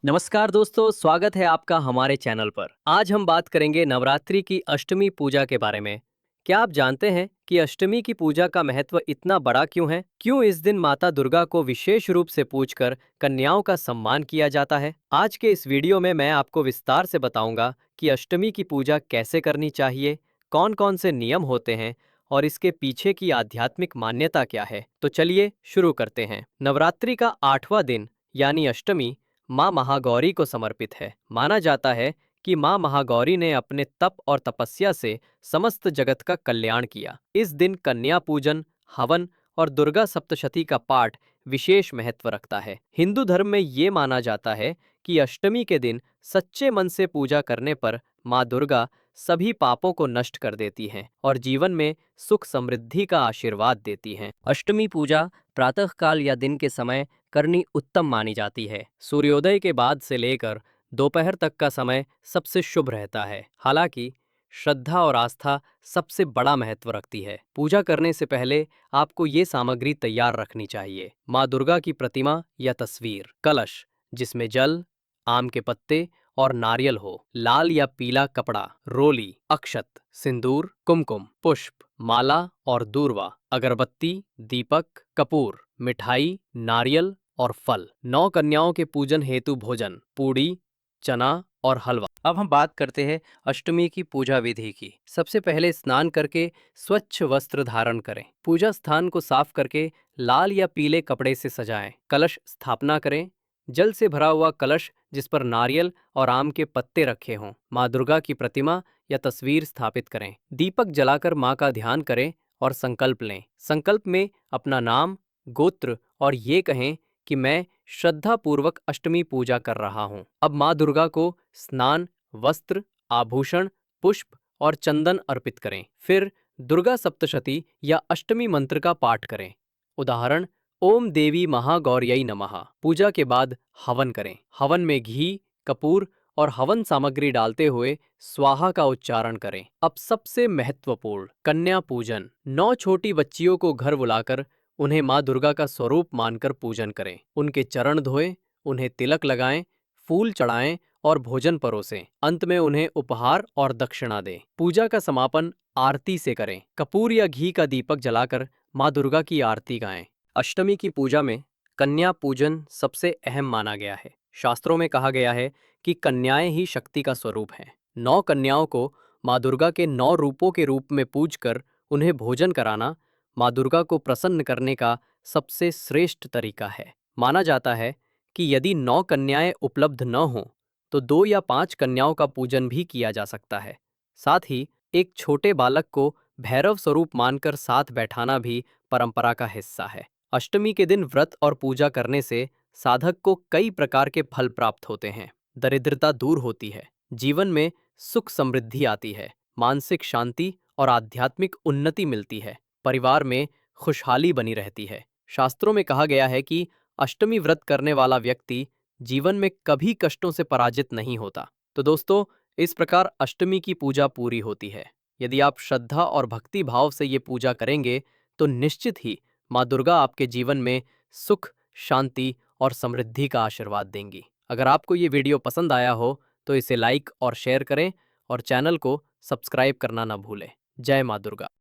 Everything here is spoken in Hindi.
नमस्कार दोस्तों, स्वागत है आपका हमारे चैनल पर। आज हम बात करेंगे नवरात्रि की अष्टमी पूजा के बारे में। क्या आप जानते हैं कि अष्टमी की पूजा का महत्व इतना बड़ा क्यों है? क्यों इस दिन माता दुर्गा को विशेष रूप से पूजकर कन्याओं का सम्मान किया जाता है? आज के इस वीडियो में मैं आपको विस्तार से बताऊंगा कि अष्टमी की पूजा कैसे करनी चाहिए, कौन-कौन से नियम होते हैं और इसके पीछे की आध्यात्मिक मान्यता क्या है। तो चलिए शुरू करते हैं। नवरात्रि का 8वां दिन यानी अष्टमी माँ महागौरी को समर्पित है। माना जाता है कि माँ महागौरी ने अपने तप और तपस्या से समस्त जगत का कल्याण किया। इस दिन कन्या पूजन, हवन और दुर्गा सप्तशती का पाठ विशेष महत्व रखता है। हिंदू धर्म में ये माना जाता है कि अष्टमी के दिन सच्चे मन से पूजा करने पर माँ दुर्गा सभी पापों को नष्ट कर देती हैं और जीवन में सुख समृद्धि का आशीर्वाद देती हैं। अष्टमी पूजा प्रातः काल या दिन के समय करनी उत्तम मानी जाती है। सूर्योदय के बाद से लेकर दोपहर तक का समय सबसे शुभ रहता है। हालांकि श्रद्धा और आस्था सबसे बड़ा महत्व रखती है। पूजा करने से पहले आपको ये सामग्री तैयार रखनी चाहिए। माँ दुर्गा की प्रतिमा या तस्वीर, कलश जिसमें जल, आम के पत्ते और नारियल हो, लाल या पीला कपड़ा, रोली, अक्षत, सिंदूर, कुमकुम, पुष्प, माला और दूर्वा, अगरबत्ती, दीपक, कपूर, मिठाई, नारियल और फल। 9 कन्याओं के पूजन हेतु भोजन, पूड़ी, चना और हलवा। अब हम बात करते हैं अष्टमी की पूजा विधि की। सबसे पहले स्नान करके स्वच्छ वस्त्र धारण करें। पूजा स्थान को साफ करके लाल या पीले कपड़े से सजाएं। कलश स्थापना करें। जल से भरा हुआ कलश जिस पर नारियल और आम के पत्ते रखे हों। माँ दुर्गा की प्रतिमा या तस्वीर स्थापित करें। दीपक जलाकर माँ का ध्यान करें और संकल्प लें। संकल्प में अपना नाम, गोत्र और ये कहें कि मैं श्रद्धा पूर्वक अष्टमी पूजा कर रहा हूँ। अब माँ दुर्गा को स्नान, वस्त्र, आभूषण, पुष्प और चंदन अर्पित करें। फिर दुर्गा सप्तशती या अष्टमी मंत्र का पाठ करें। उदाहरण, ओम देवी महागौर्यै नमः। पूजा के बाद हवन करें। हवन में घी, कपूर और हवन सामग्री डालते हुए स्वाहा का उच्चारण करें। अब सबसे महत्वपूर्ण, कन्या पूजन। 9 छोटी बच्चियों को घर बुलाकर उन्हें माँ दुर्गा का स्वरूप मानकर पूजन करें। उनके चरण धोएं, उन्हें तिलक लगाएं, फूल चढ़ाएं और भोजन परोसें। अंत में उन्हें उपहार और दक्षिणा दें। पूजा का समापन आरती से करें। कपूर या घी का दीपक जलाकर माँ दुर्गा की आरती गाएं। अष्टमी की पूजा में कन्या पूजन सबसे अहम माना गया है। शास्त्रों में कहा गया है कि कन्याएं ही शक्ति का स्वरूप हैं। 9 कन्याओं को माँ दुर्गा के 9 रूपों के रूप में पूजकर उन्हें भोजन कराना माँ दुर्गा को प्रसन्न करने का सबसे श्रेष्ठ तरीका है। माना जाता है कि यदि 9 कन्याएं उपलब्ध न हों तो 2 या 5 कन्याओं का पूजन भी किया जा सकता है। साथ ही एक छोटे बालक को भैरव स्वरूप मानकर साथ बैठाना भी परंपरा का हिस्सा है। अष्टमी के दिन व्रत और पूजा करने से साधक को कई प्रकार के फल प्राप्त होते हैं। दरिद्रता दूर होती है, जीवन में सुख समृद्धि आती है, मानसिक शांति और आध्यात्मिक उन्नति मिलती है, परिवार में खुशहाली बनी रहती है। शास्त्रों में कहा गया है कि अष्टमी व्रत करने वाला व्यक्ति जीवन में कभी कष्टों से पराजित नहीं होता। तो दोस्तों, इस प्रकार अष्टमी की पूजा पूरी होती है। यदि आप श्रद्धा और भक्ति भाव से ये पूजा करेंगे तो निश्चित ही माँ दुर्गा आपके जीवन में सुख, शांति और समृद्धि का आशीर्वाद देंगी। अगर आपको ये वीडियो पसंद आया हो तो इसे लाइक और शेयर करें और चैनल को सब्सक्राइब करना ना भूलें। जय माँ दुर्गा।